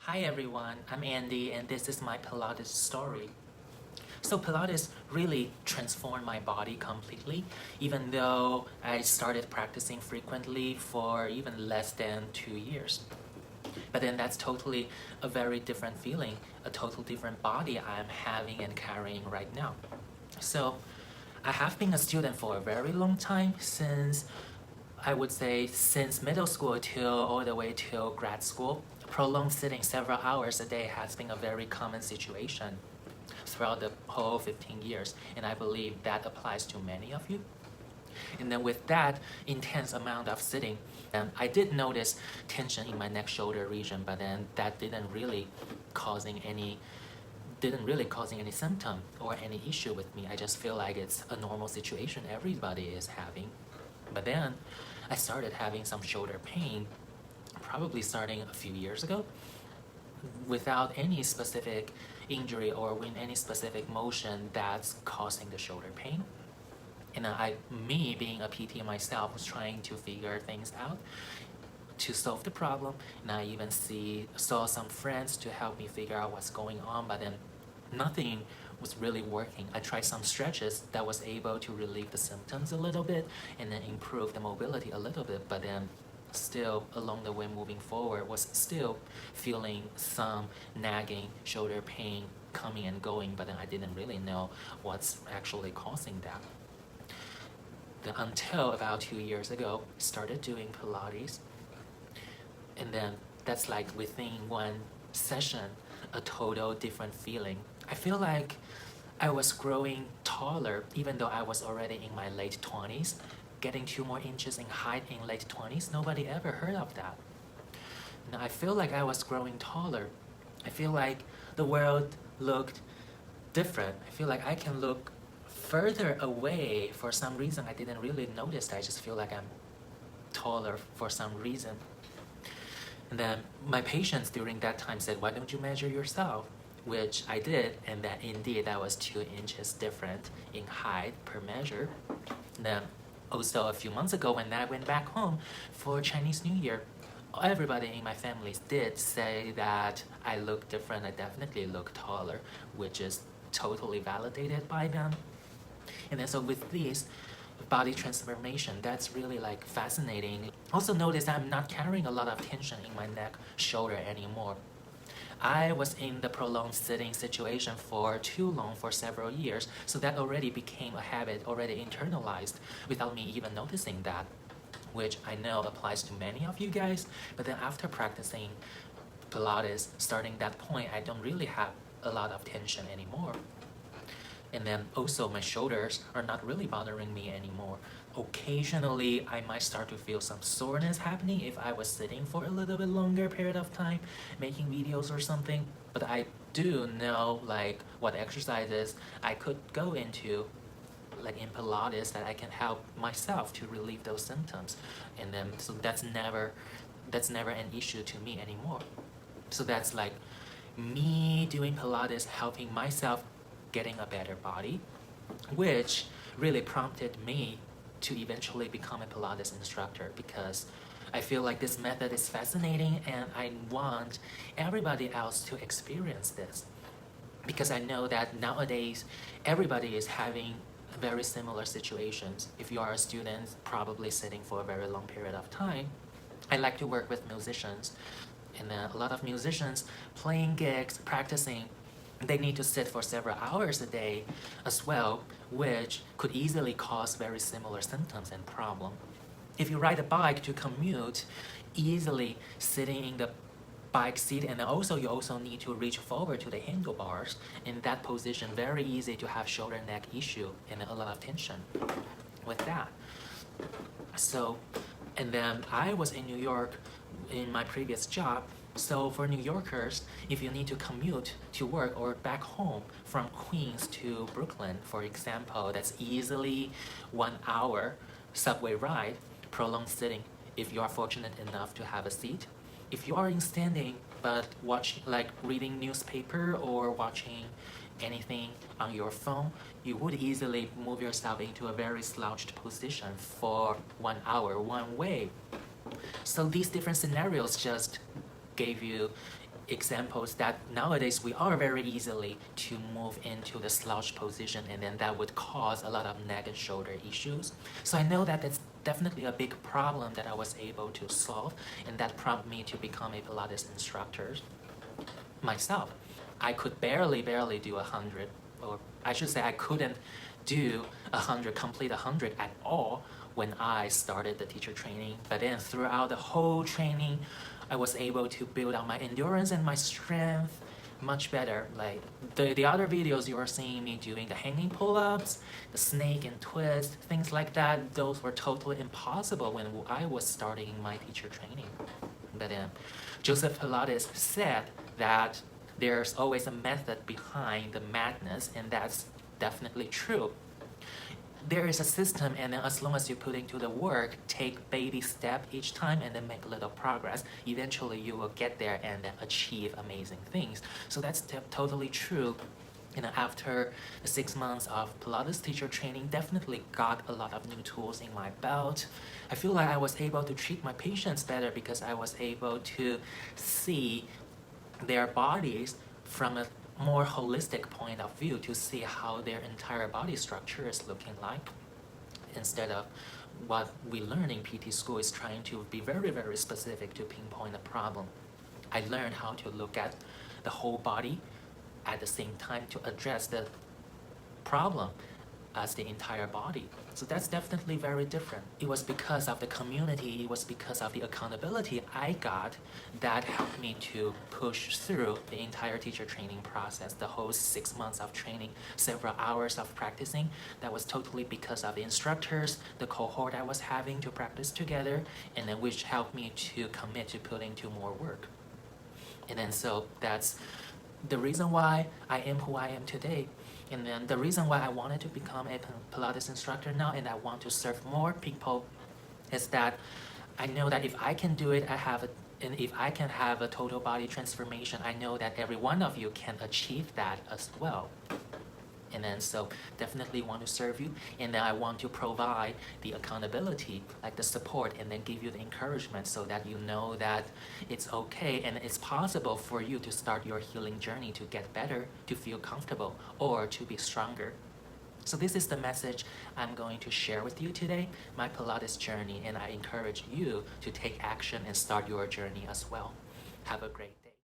Hi everyone, I'm Andy and this is my Pilates story. So Pilates really transformed my body completely, even though I started practicing frequently for even less than 2 years. But then that's totally a very different feeling, a total different body I'm having and carrying right now. So I have been a student for a very long time, I would say since middle school till all the way till grad school. Prolonged sitting several hours a day has been a very common situation throughout the whole 15 years, and I believe that applies to many of you. And then with that intense amount of sitting, I did notice tension in my neck shoulder region, but then that didn't really causing any symptom or any issue with me. I just feel like it's a normal situation everybody is having. But then I started having some shoulder pain, probably starting a few years ago, without any specific injury or with any specific motion that's causing the shoulder pain. And me being a PT myself, was trying to figure things out to solve the problem. And I even saw some friends to help me figure out what's going on, but then nothing was really working. I tried some stretches that was able to relieve the symptoms a little bit and then improve the mobility a little bit, but then still along the way moving forward was still feeling some nagging shoulder pain coming and going, but then I didn't really know what's actually causing that. Then until about 2 years ago, I started doing Pilates, and then that's like within one session, a total different feeling. I feel like I was growing taller even though I was already in my late 20s, getting 2 more inches in height in late 20s. Nobody ever heard of that. Now I feel like I was growing taller. I feel like the world looked different. I feel like I can look further away for some reason. I didn't really notice. I just feel like I'm taller for some reason. And then my patients during that time said, why don't you measure yourself? Which I did, and that indeed that was 2 inches different in height per measure. And then also a few months ago when I went back home for Chinese New Year, everybody in my family did say that I look different. I definitely look taller, which is totally validated by them. And then so with these body transformation, that's really like fascinating. Also notice I'm not carrying a lot of tension in my neck, shoulder anymore. I was in the prolonged sitting situation for too long, for several years, so that already became a habit, already internalized, without me even noticing that, which I know applies to many of you guys. But then after practicing Pilates, starting that point, I don't really have a lot of tension anymore. And then also my shoulders are not really bothering me anymore. Occasionally, I might start to feel some soreness happening if I was sitting for a little bit longer period of time, making videos or something. But I do know like what exercises I could go into, like in Pilates, that I can help myself to relieve those symptoms. And then so that's never an issue to me anymore. So that's like me doing Pilates, helping myself getting a better body, which really prompted me to eventually become a Pilates instructor, because I feel like this method is fascinating and I want everybody else to experience this, because I know that nowadays everybody is having very similar situations. If you are a student, probably sitting for a very long period of time. I like to work with musicians, and a lot of musicians playing gigs, practicing, they need to sit for several hours a day as well, which could easily cause very similar symptoms and problem. If you ride a bike to commute, easily sitting in the bike seat, and also you also need to reach forward to the handlebars. In that position, very easy to have shoulder neck issue and a lot of tension with that. So, and then I was in New York in my previous job. So for New Yorkers, if you need to commute to work or back home from Queens to Brooklyn, for example, that's easily 1 hour subway ride, prolonged sitting, if you are fortunate enough to have a seat. If you are in standing, but reading newspaper or watching anything on your phone, you would easily move yourself into a very slouched position for 1 hour, one way. So these different scenarios just gave you examples that nowadays we are very easily to move into the slouch position, and then that would cause a lot of neck and shoulder issues. So I know that that's definitely a big problem that I was able to solve, and that prompted me to become a Pilates instructor myself. I could barely do 100, or I should say I couldn't do 100, complete 100 at all when I started the teacher training. But then throughout the whole training, I was able to build up my endurance and my strength much better. Like the other videos you are seeing me doing, the hanging pull-ups, the snake and twist, things like that, those were totally impossible when I was starting my teacher training. But then Joseph Pilates said that there's always a method behind the madness, and that's definitely true. There is a system, and then as long as you put into the work, take baby step each time and then make a little progress, eventually you will get there and then achieve amazing things. So that's totally true. And after the 6 months of Pilates teacher training, definitely got a lot of new tools in my belt. I feel like I was able to treat my patients better because I was able to see their bodies from a more holistic point of view, to see how their entire body structure is looking like, instead of what we learn in PT school is trying to be very specific to pinpoint a problem. I learned how to look at the whole body at the same time to address the problem as the entire body. So that's definitely very different. It was because of the community, it was because of the accountability I got that helped me to push through the entire teacher training process, the whole 6 months of training, several hours of practicing. That was totally because of the instructors, the cohort I was having to practice together, and then which helped me to commit to putting to more work. And then so that's the reason why I am who I am today. And then the reason why I wanted to become a Pilates instructor now, and I want to serve more people, is that I know that if I can do it, and if I can have a total body transformation, I know that every one of you can achieve that as well. And then so definitely want to serve you, and then I want to provide the accountability, like the support, and then give you the encouragement so that you know that it's okay and it's possible for you to start your healing journey, to get better, to feel comfortable, or to be stronger. So this is the message I'm going to share with you today, my Pilates journey, and I encourage you to take action and start your journey as well. Have a great